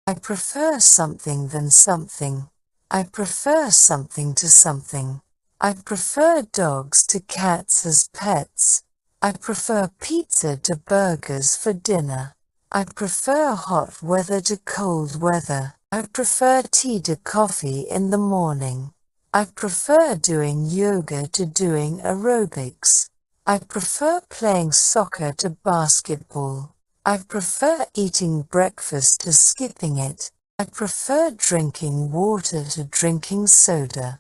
I prefer something than something. I prefer something to something. I prefer dogs to cats as pets. I prefer pizza to burgers for dinner. I prefer hot weather to cold weather. I prefer tea to coffee in the morning. I prefer doing yoga to doing aerobics. I prefer playing soccer to basketball. I prefer eating breakfast to skipping it. I prefer drinking water to drinking soda.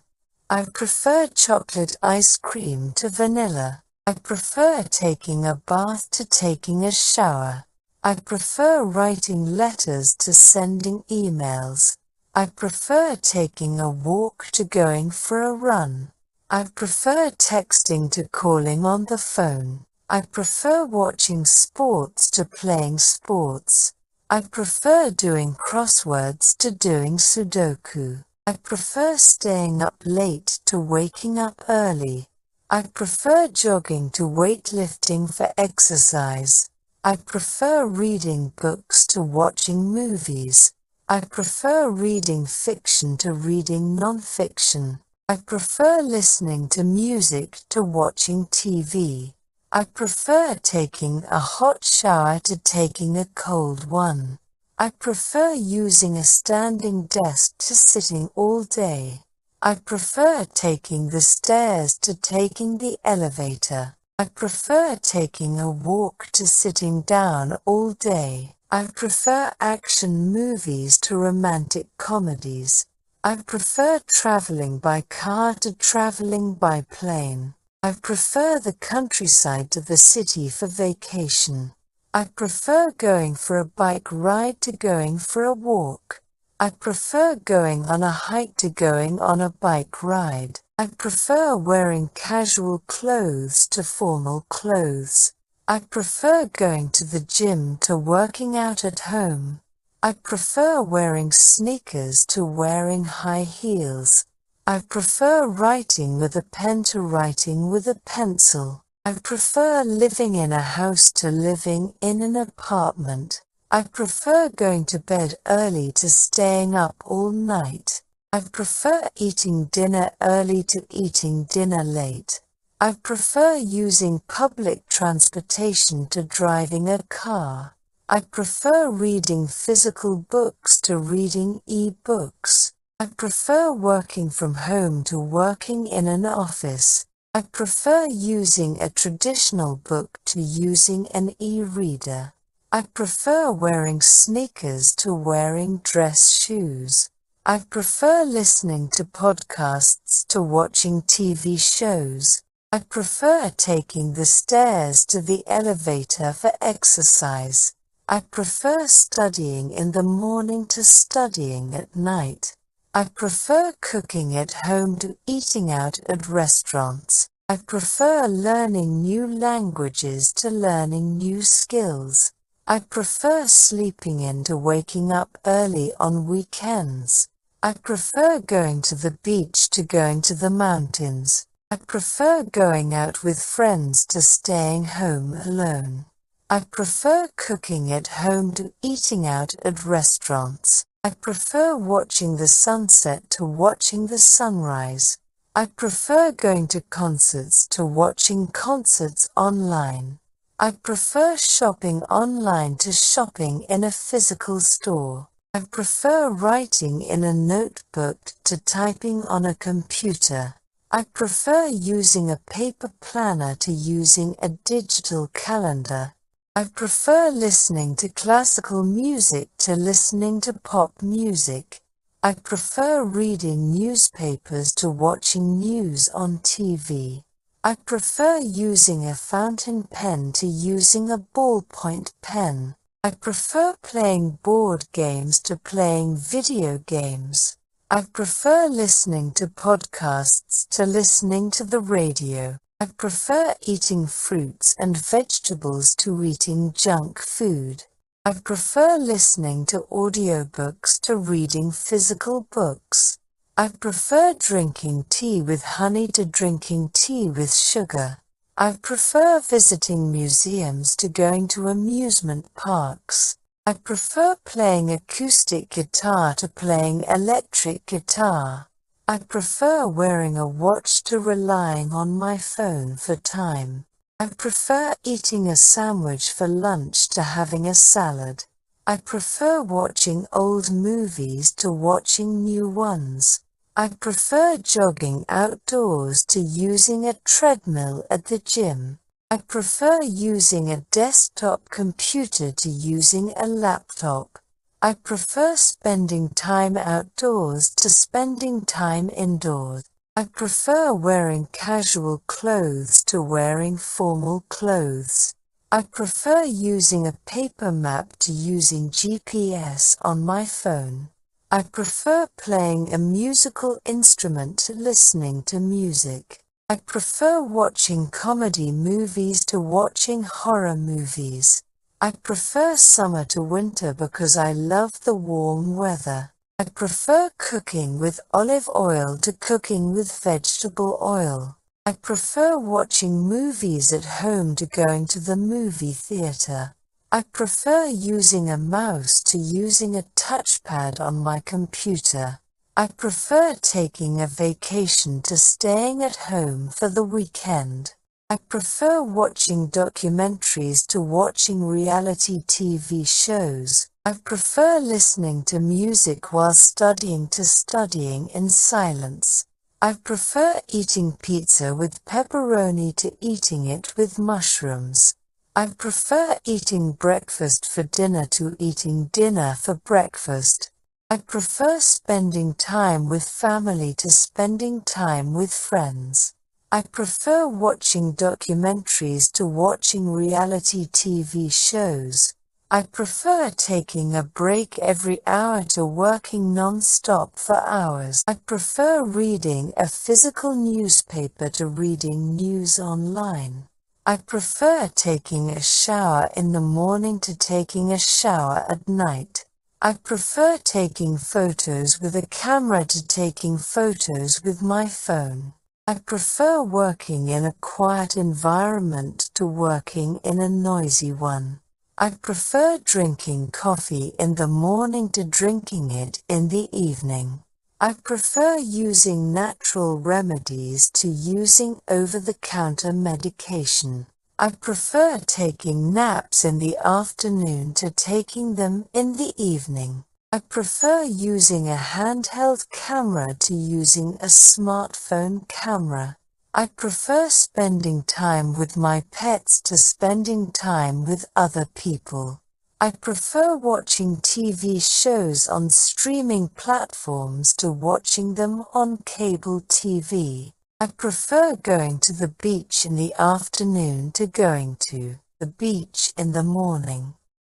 I prefer chocolate ice cream to vanilla. I prefer taking a bath to taking a shower. I prefer writing letters to sending emails. I prefer taking a walk to going for a run. I prefer texting to calling on the phone. I prefer watching sports to playing sports. I prefer doing crosswords to doing Sudoku. I prefer staying up late to waking up early. I prefer jogging to weightlifting for exercise. I prefer reading books to watching movies. I prefer reading fiction to reading non-fiction. I prefer listening to music to watching TV. I prefer taking a hot shower to taking a cold one. I prefer using a standing desk to sitting all day. I prefer taking the stairs to taking the elevator. I prefer taking a walk to sitting down all day. I prefer action movies to romantic comedies. I prefer traveling by car to traveling by plane. I prefer the countryside to the city for vacation. I prefer going for a bike ride to going for a walk. I prefer going on a hike to going on a bike ride. I prefer wearing casual clothes to formal clothes. I prefer going to the gym to working out at home. I prefer wearing sneakers to wearing high heels. I prefer writing with a pen to writing with a pencil. I prefer living in a house to living in an apartment. I prefer going to bed early to staying up all night. I prefer eating dinner early to eating dinner late. I prefer using public transportation to driving a car. I prefer reading physical books to reading e-books. I prefer working from home to working in an office. I prefer using a traditional book to using an e-reader. I prefer wearing sneakers to wearing dress shoes. I prefer listening to podcasts to watching TV shows. I prefer taking the stairs to the elevator for exercise. I prefer studying in the morning to studying at night. I prefer cooking at home to eating out at restaurants. I prefer learning new languages to learning new skills. I prefer sleeping in to waking up early on weekends. I prefer going to the beach to going to the mountains. I prefer going out with friends to staying home alone. I prefer cooking at home to eating out at restaurants. I prefer watching the sunset to watching the sunrise. I prefer going to concerts to watching concerts online. I prefer shopping online to shopping in a physical store. I prefer writing in a notebook to typing on a computer. I prefer using a paper planner to using a digital calendar. I prefer listening to classical music to listening to pop music. I prefer reading newspapers to watching news on TV. I prefer using a fountain pen to using a ballpoint pen. I prefer playing board games to playing video games. I prefer listening to podcasts to listening to the radio. I prefer eating fruits and vegetables to eating junk food. I prefer listening to audiobooks to reading physical books. I prefer drinking tea with honey to drinking tea with sugar. I prefer visiting museums to going to amusement parks. I prefer playing acoustic guitar to playing electric guitar. I prefer wearing a watch to relying on my phone for time. I prefer eating a sandwich for lunch to having a salad. I prefer watching old movies to watching new ones. I prefer jogging outdoors to using a treadmill at the gym. I prefer using a desktop computer to using a laptop. I prefer spending time outdoors to spending time indoors. I prefer wearing casual clothes to wearing formal clothes. I prefer using a paper map to using GPS on my phone. I prefer playing a musical instrument to listening to music. I prefer watching comedy movies to watching horror movies. I prefer summer to winter because I love the warm weather. I prefer cooking with olive oil to cooking with vegetable oil. I prefer watching movies at home to going to the movie theater. I prefer using a mouse to using a touchpad on my computer. I prefer taking a vacation to staying at home for the weekend. I prefer watching documentaries to watching reality TV shows. I prefer listening to music while studying to studying in silence. I prefer eating pizza with pepperoni to eating it with mushrooms. I prefer eating breakfast for dinner to eating dinner for breakfast. I prefer spending time with family to spending time with friends. I prefer watching documentaries to watching reality TV shows. I prefer taking a break every hour to working non-stop for hours. I prefer reading a physical newspaper to reading news online. I prefer taking a shower in the morning to taking a shower at night. I prefer taking photos with a camera to taking photos with my phone. I prefer working in a quiet environment to working in a noisy one. I prefer drinking coffee in the morning to drinking it in the evening. I prefer using natural remedies to using over-the-counter medication. I prefer taking naps in the afternoon to taking them in the evening. I prefer using a handheld camera to using a smartphone camera. I prefer spending time with my pets to spending time with other people. I prefer watching TV shows on streaming platforms to watching them on cable TV. I prefer going to the beach in the afternoon to going to the beach in the morning.